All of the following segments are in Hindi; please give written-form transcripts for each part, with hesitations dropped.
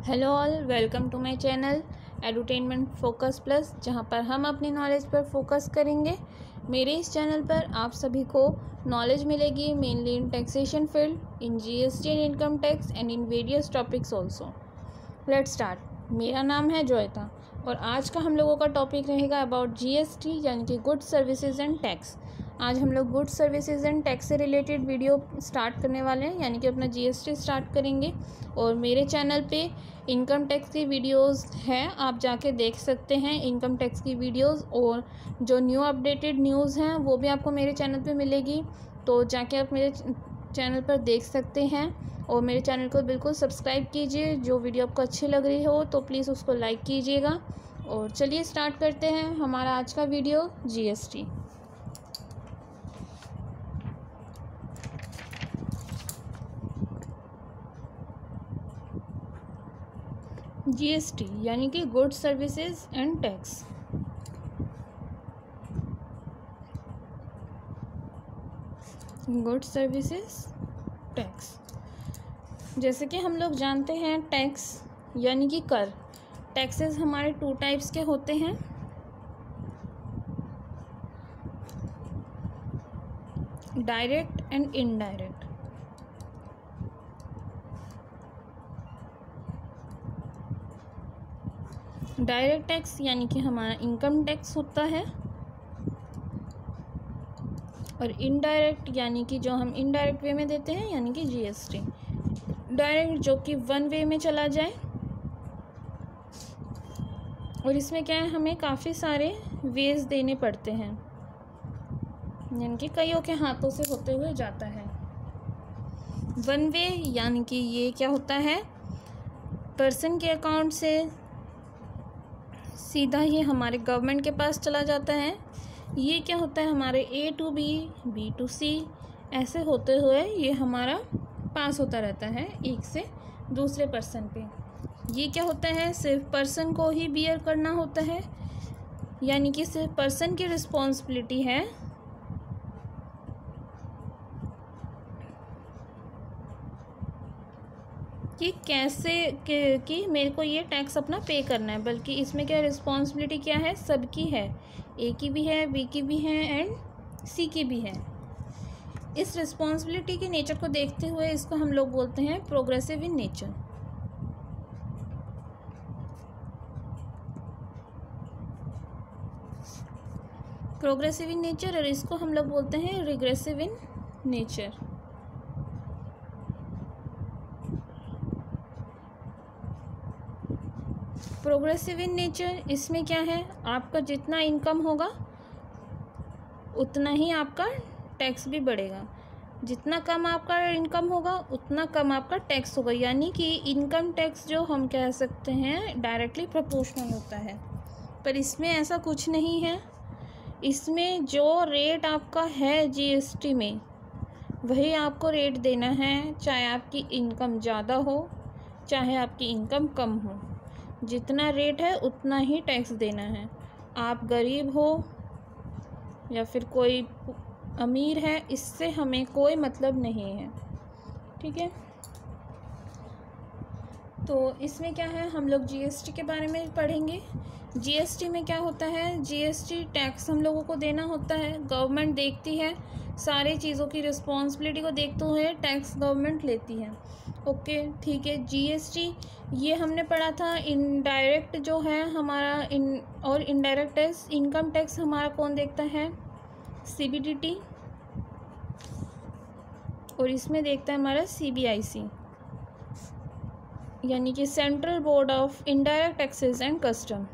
Hello all, welcome to my channel edutainment focus plus, जहां पर हम अपनी नॉलेज पर फोकस करेंगे। मेरे इस चैनल पर आप सभी को नॉलेज मिलेगी mainly in taxation field, in GST and income tax and in various topics also. Let's start. मेरा नाम है जोयता और आज का हम लोगों का टॉपिक रहेगा अबाउट जीएसटी यानी कि गुड्स सर्विसेज एंड टैक्स। आज हम लोग गुड्स सर्विसेज एंड टैक्स से रिलेटेड वीडियो स्टार्ट करने वाले हैं, यानी कि अपना जीएसटी स्टार्ट करेंगे। और मेरे चैनल पे इनकम टैक्स की वीडियोस हैं, आप जाके देख सकते हैं इनकम टैक्स की वीडियोस। और जो न्यू अपडेटेड न्यूज़ हैं वो भी आपको मेरे चैनल पे मिलेगी, तो जाके आप मेरे चैनल पर देख सकते हैं। और मेरे चैनल को बिल्कुल सब्सक्राइब कीजिए। जो वीडियो आपको अच्छी लग रही हो तो प्लीज़ उसको लाइक कीजिएगा। और चलिए स्टार्ट करते हैं हमारा आज का वीडियो जीएसटी। जीएसटी यानी कि goods services and tax. Goods services tax, जैसे कि हम लोग जानते हैं टैक्स यानी कि कर। टैक्सेस हमारे टू टाइप्स के होते हैं, direct and indirect. Direct tax यानी कि हमारा इनकम टैक्स होता है, और इनडायरेक्ट यानी कि जो हम इनडायरेक्ट वे में देते हैं यानी कि जीएसटी। डायरेक्ट जो कि वन वे में चला जाए, और इसमें क्या है, हमें काफ़ी सारे वेज देने पड़ते हैं, यानी कि कईयों के हाथों से होते हुए जाता है। वन वे यानी कि ये क्या होता है, पर्सन के अकाउंट से सीधा ये हमारे गवर्नमेंट के पास चला जाता है। ये क्या होता है, हमारे ए टू बी, बी टू सी, ऐसे होते हुए ये हमारा पास होता रहता है एक से दूसरे पर्सन पे। ये क्या होता है, सिर्फ पर्सन को ही बियर करना होता है, यानी कि सिर्फ पर्सन की रिस्पॉन्सिबिलिटी है कि कैसे कि मेरे को ये टैक्स अपना पे करना है। बल्कि इसमें क्या रिस्पॉन्सिबिलिटी क्या है, सबकी है, ए की भी है, बी की भी है एंड सी की भी है। इस रिस्पॉन्सिबिलिटी के नेचर को देखते हुए इसको हम लोग बोलते हैं progressive in nature. Progressive in nature, और इसको हम लोग बोलते हैं regressive in nature. Progressive in nature, इसमें क्या है, आपका जितना इनकम होगा उतना ही आपका टैक्स भी बढ़ेगा। जितना कम आपका इनकम होगा उतना कम आपका टैक्स होगा, यानी कि इनकम टैक्स जो हम कह सकते हैं डायरेक्टली प्रोपोर्शनल होता है। पर इसमें ऐसा कुछ नहीं है। इसमें जो रेट आपका है जीएसटी में वही आपको रेट देना है, चाहे आपकी इनकम ज़्यादा हो चाहे आपकी इनकम कम हो। जितना रेट है उतना ही टैक्स देना है। आप गरीब हो या फिर कोई अमीर है, इससे हमें कोई मतलब नहीं है, ठीक है। तो इसमें क्या है, हम लोग जीएसटी के बारे में पढ़ेंगे। जीएसटी में क्या होता है, जीएसटी टैक्स हम लोगों को देना होता है। गवर्नमेंट देखती है, सारी चीज़ों की रिस्पॉन्सिबिलिटी को देखते हुए टैक्स गवर्नमेंट लेती है। ओके, ठीक है। जीएसटी ये हमने पढ़ा था। इनडायरेक्ट जो है हमारा और इनडायरेक्ट टैक्स, इनकम टैक्स हमारा कौन देखता है, सीबीडीटी, और इसमें देखता है हमारा सीबीआईसी, यानी कि central board of indirect taxes and custom.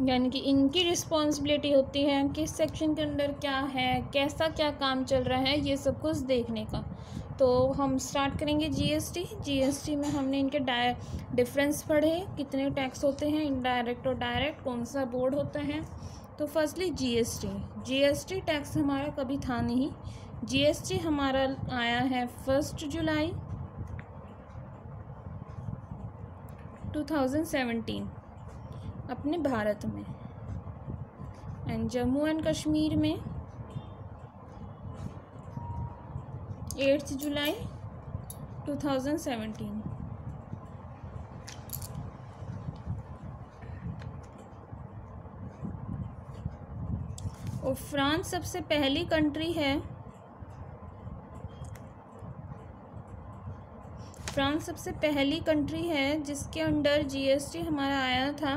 यानी कि इनकी रिस्पॉन्सिबिलिटी होती है किस सेक्शन के अंदर क्या है, कैसा क्या काम चल रहा है, ये सब कुछ देखने का। तो हम स्टार्ट करेंगे जीएसटी। जीएसटी में हमने इनके डिफरेंस पढ़े, कितने टैक्स होते हैं, इनडायरेक्ट और डायरेक्ट, कौन सा बोर्ड होता है। तो फर्स्टली जीएसटी टैक्स हमारा कभी था नहीं। जीएसटी हमारा आया है 1 जुलाई 2017 अपने भारत में, एंड जम्मू एंड कश्मीर में 8 जुलाई 2017। और फ्रांस सबसे पहली कंट्री है, फ्रांस सबसे पहली कंट्री है जिसके अंडर जीएसटी हमारा आया था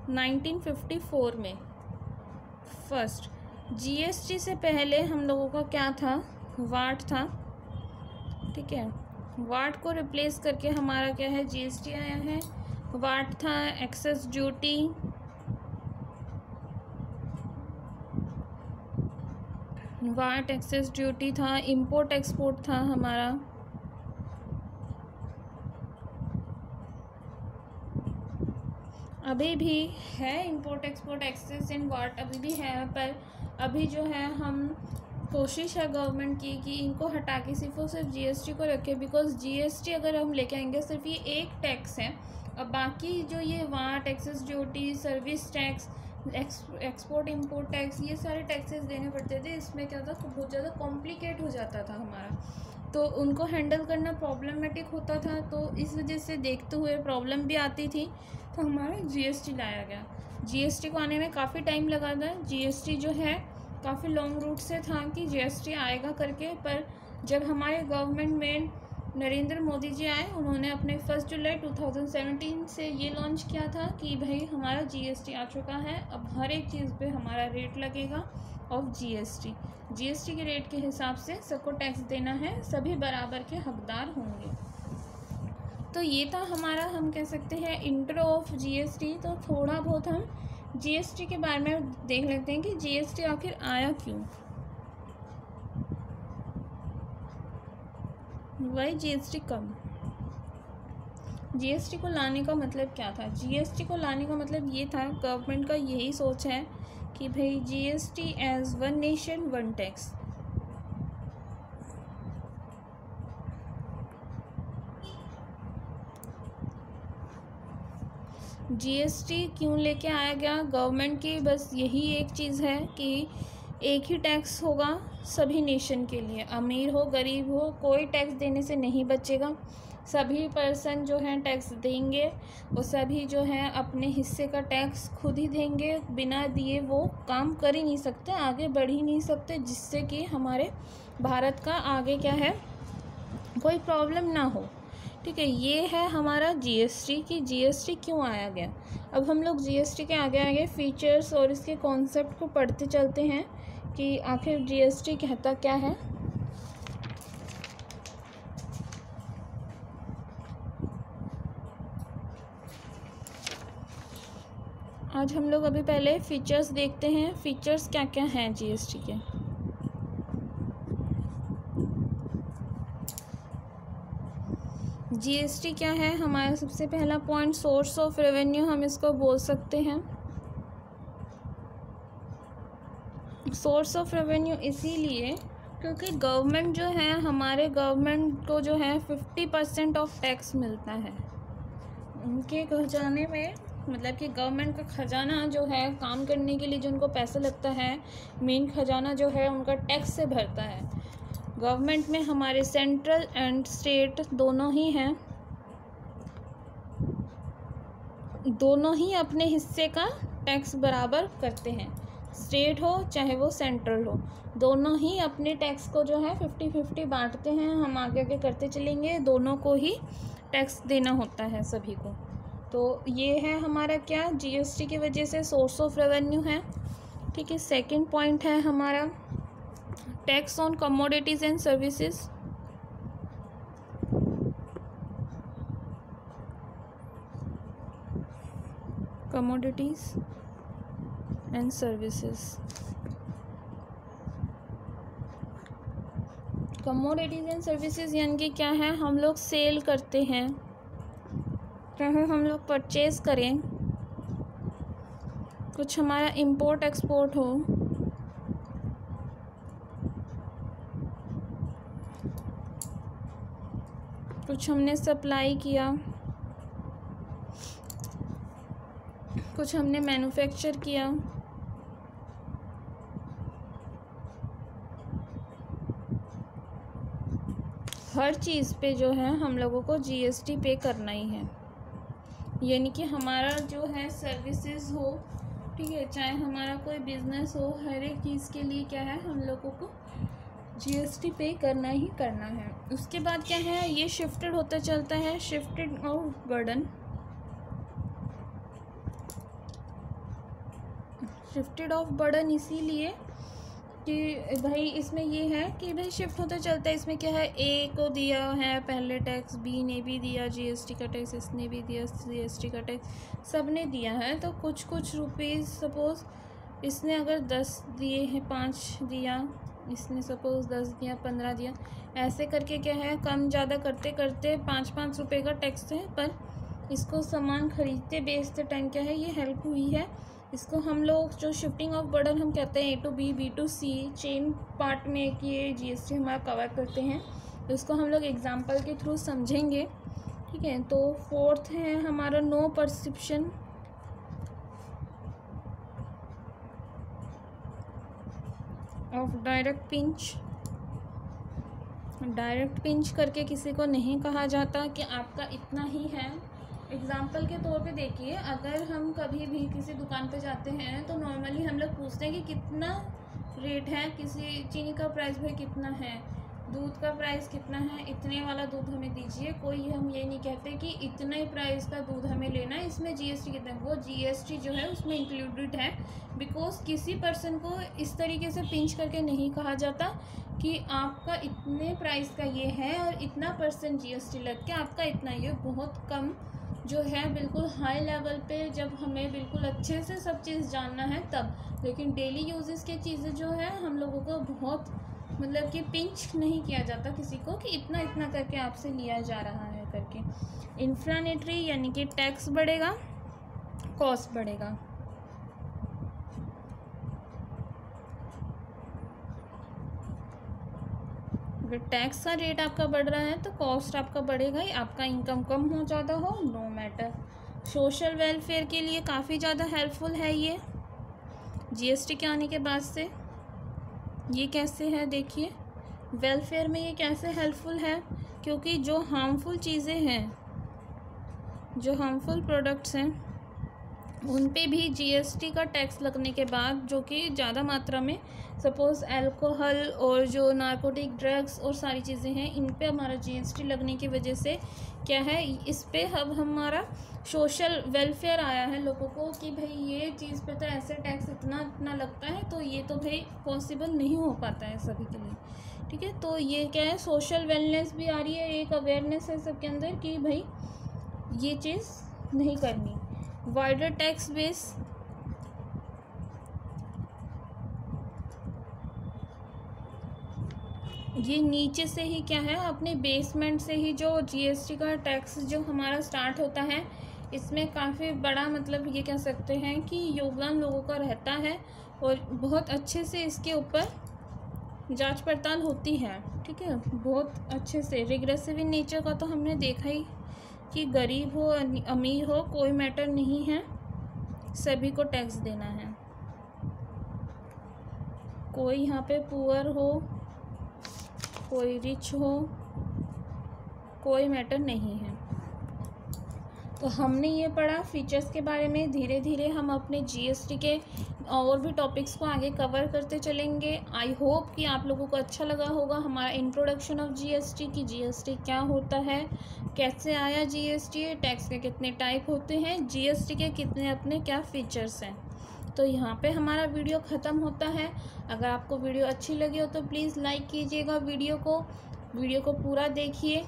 1954 में। फर्स्ट जीएसटी से पहले हम लोगों का क्या था, वाट था, ठीक है। वाट को रिप्लेस करके हमारा क्या है, जीएसटी आया है। वाट था excise duty, VAT excise duty था। इंपोर्ट एक्सपोर्ट था हमारा, अभी भी है import export excise and VAT अभी भी है, पर अभी जो है हम कोशिश है गवर्नमेंट की कि इनको हटा के सिर्फ और सिर्फ जीएसटी को रखें, बिकॉज जीएसटी अगर हम लेके आएंगे सिर्फ ये एक टैक्स है, और बाकी जो ये VAT excise duty service tax export import tax ये सारे टैक्सेस देने पड़ते थे। इसमें क्या था, बहुत ज़्यादा कॉम्प्लिकेट हो जाता था हमारा, तो उनको हैंडल करना प्रॉब्लमेटिक होता था। तो इस वजह से देखते हुए प्रॉब्लम भी आती थी, तो हमारा जीएसटी लाया गया। जीएसटी को आने में काफ़ी टाइम लगा था। जीएसटी जो है काफ़ी लॉन्ग रूट से था कि जीएसटी आएगा करके, पर जब हमारे गवर्नमेंट में नरेंद्र मोदी जी आए, उन्होंने अपने 1 जुलाई 2017 से ये लॉन्च किया था कि भाई हमारा जीएसटी आ चुका है, अब हर एक चीज़ पे हमारा रेट लगेगा ऑफ जीएसटी। जीएसटी के रेट के हिसाब से सबको टैक्स देना है, सभी बराबर के हकदार होंगे। तो ये था हमारा, हम कह सकते हैं, इंट्रो ऑफ जीएसटी। तो थोड़ा बहुत हम जीएसटी के बारे में देख लेते हैं कि जीएसटी आखिर आया क्यों, वाई जीएसटी कब। जीएसटी को लाने का मतलब क्या था, जीएसटी को लाने का मतलब ये था, गवर्नमेंट का यही सोच है कि भाई GST as one nation one tax. GST क्यों लेके आया गया, गवर्नमेंट की बस यही एक चीज़ है कि एक ही टैक्स होगा सभी नेशन के लिए, अमीर हो गरीब हो कोई टैक्स देने से नहीं बचेगा। सभी पर्सन जो हैं टैक्स देंगे, वो सभी जो हैं अपने हिस्से का टैक्स खुद ही देंगे। बिना दिए वो काम कर ही नहीं सकते, आगे बढ़ ही नहीं सकते, जिससे कि हमारे भारत का आगे क्या है, कोई प्रॉब्लम ना हो। ठीक है, ये है हमारा जीएसटी कि जीएसटी क्यों आया गया। अब हम लोग जीएसटी के आगे आगे फीचर्स और इसके कॉन्सेप्ट को पढ़ते चलते हैं कि आखिर जीएसटी कहता क्या है। आज हम लोग अभी पहले फीचर्स देखते हैं, फीचर्स क्या क्या हैं जीएसटी के। जीएसटी क्या है, हमारा सबसे पहला पॉइंट सोर्स ऑफ रेवेन्यू हम इसको बोल सकते हैं। सोर्स ऑफ रेवेन्यू इसीलिए क्योंकि गवर्नमेंट जो है, हमारे गवर्नमेंट को जो है 50% ऑफ टैक्स मिलता है उनके खजाने में। मतलब कि गवर्नमेंट का खजाना जो है, काम करने के लिए जो उनको पैसा लगता है, मेन खजाना जो है उनका टैक्स से भरता है। गवर्नमेंट में हमारे सेंट्रल एंड स्टेट दोनों ही हैं, दोनों ही अपने हिस्से का टैक्स बराबर करते हैं। स्टेट हो चाहे वो सेंट्रल हो, दोनों ही अपने टैक्स को जो है 50-50 बांटते हैं। हम आगे आगे करते चलेंगे, दोनों को ही टैक्स देना होता है सभी को। तो ये है हमारा क्या, जीएसटी की वजह से सोर्स ऑफ रेवेन्यू है। ठीक है, सेकंड पॉइंट है हमारा tax on commodities and services. Commodities and services, commodities and services यानी कि क्या है, हम लोग सेल करते हैं, चाहे हम लोग परचेज करें, कुछ हमारा इंपोर्ट एक्सपोर्ट हो, कुछ हमने सप्लाई किया, कुछ हमने मैन्युफैक्चर किया, हर चीज़ पे जो है हम लोगों को जीएसटी पे करना ही है। यानी कि हमारा जो है सर्विसेज हो, ठीक है, चाहे हमारा कोई बिजनेस हो, हर एक चीज़ के लिए क्या है, हम लोगों को जीएसटी पे करना ही करना है। उसके बाद क्या है, ये शिफ्टेड होता चलता है, shifted of burden. Shifted of burden इसीलिए कि भाई इसमें ये है कि भाई शिफ्ट होता चलता है। इसमें क्या है, ए को दिया है पहले टैक्स, बी ने भी दिया जीएसटी का टैक्स, इसने भी दिया जीएसटी का टैक्स, सब ने दिया है। तो कुछ कुछ रुपीज़, सपोज़ इसने अगर 10 दिए हैं, 5 दिया, इसने सपोज़ 10 दिया, 15 दिया, ऐसे करके क्या है, कम ज़्यादा करते करते 5-5 रुपये का टैक्स है। पर इसको सामान खरीदते बेचते टाइम क्या है, ये हेल्प हुई है। इसको हम लोग जो शिफ्टिंग ऑफ बर्डन हम कहते हैं, A to B, B to C, chain part में कि ये जीएसटी हमारा कवर करते हैं। तो इसको हम लोग एग्जांपल के थ्रू समझेंगे, ठीक है। तो फोर्थ है हमारा no perception of direct pinch. Direct pinch करके किसी को नहीं कहा जाता कि आपका इतना ही है। एग्जाम्पल के तौर पे देखिए, अगर हम कभी भी किसी दुकान पे जाते हैं तो नॉर्मली हम लोग पूछते हैं कि कितना रेट है, किसी चीनी का प्राइस भाई कितना है, दूध का प्राइस कितना है, इतने वाला दूध हमें दीजिए। कोई हम ये नहीं कहते कि इतने ही प्राइस का दूध हमें लेना है, इसमें जीएसटी कितना है। वो जीएसटी जो है उसमें इंक्लूडेड है, बिकॉज किसी पर्सन को इस तरीके से पिंच करके नहीं कहा जाता कि आपका इतने प्राइस का ये है और इतना % जीएसटी लग के आपका इतना, ये बहुत कम जो है। बिल्कुल हाई लेवल पे जब हमें बिल्कुल अच्छे से सब चीज़ जानना है तब, लेकिन डेली यूजेस की चीज़ें जो है हम लोगों को बहुत मतलब कि पिंच नहीं किया जाता किसी को कि इतना इतना करके आपसे लिया जा रहा है करके। इन्फ्लेमेटरी यानी कि टैक्स बढ़ेगा, कॉस्ट बढ़ेगा। अगर टैक्स का रेट आपका बढ़ रहा है तो कॉस्ट आपका बढ़ेगा ही, आपका इनकम कम हो ज़्यादा हो, नो मैटर। सोशल वेलफेयर के लिए काफ़ी ज़्यादा हेल्पफुल है ये जीएसटी के आने के बाद से। ये कैसे है देखिए, वेलफेयर में ये कैसे हेल्पफुल है, क्योंकि जो हार्मफुल चीज़ें हैं, जो हार्मफुल प्रोडक्ट्स हैं, उन पे भी जीएसटी का टैक्स लगने के बाद, जो कि ज़्यादा मात्रा में सपोज़ अल्कोहल और जो नार्कोटिक ड्रग्स और सारी चीज़ें हैं, इन पे हमारा जीएसटी लगने की वजह से क्या है, इस पे अब हमारा सोशल वेलफेयर आया है लोगों को कि भाई ये चीज़ पे तो ऐसे टैक्स इतना इतना लगता है, तो ये तो भाई पॉसिबल नहीं हो पाता है सभी के लिए, ठीक है। तो ये क्या है, सोशल वेलनेस भी आ रही है, एक अवेयरनेस है सबके अंदर कि भाई ये चीज़ नहीं करनी। वाइडर टैक्स बेस, ये नीचे से ही क्या है, अपने बेसमेंट से ही जो जीएसटी का टैक्स जो हमारा स्टार्ट होता है, इसमें काफ़ी बड़ा मतलब ये कह सकते हैं कि योगदान लोगों का रहता है और बहुत अच्छे से इसके ऊपर जांच पड़ताल होती है, ठीक है, बहुत अच्छे से। रिग्रेसिव इन नेचर का तो हमने देखा ही कि गरीब हो अमीर हो कोई मैटर नहीं है, सभी को टैक्स देना है। कोई यहाँ पे पुअर हो, कोई रिच हो, कोई मैटर नहीं है। तो हमने ये पढ़ा फीचर्स के बारे में। धीरे धीरे हम अपने जीएसटी के और भी टॉपिक्स को आगे कवर करते चलेंगे। आई होप कि आप लोगों को अच्छा लगा होगा हमारा इंट्रोडक्शन ऑफ जीएसटी कि जीएसटी क्या होता है, कैसे आया जीएसटी, टैक्स के कितने टाइप होते हैं, जीएसटी के कितने अपने क्या फीचर्स हैं। तो यहाँ पे हमारा वीडियो ख़त्म होता है। अगर आपको वीडियो अच्छी लगी हो तो प्लीज़ लाइक कीजिएगा वीडियो को पूरा देखिए।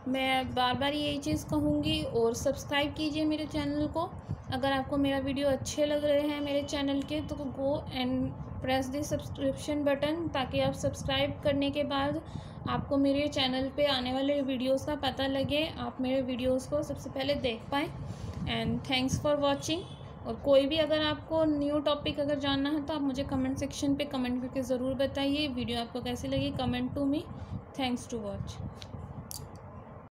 मैं बार बार यही चीज़ कहूँगी, और सब्सक्राइब कीजिए मेरे चैनल को। अगर आपको मेरा वीडियो अच्छे लग रहे हैं मेरे चैनल के, तो go and press the subscription button, ताकि आप सब्सक्राइब करने के बाद आपको मेरे चैनल पे आने वाले वीडियोस का पता लगे, आप मेरे वीडियोस को सबसे पहले देख पाएँ। And thanks for watching. और कोई भी अगर आपको न्यू टॉपिक अगर जानना है तो आप मुझे कमेंट सेक्शन पे कमेंट करके ज़रूर बताइए वीडियो आपको कैसी लगी। Comment to me. Thanks to watch.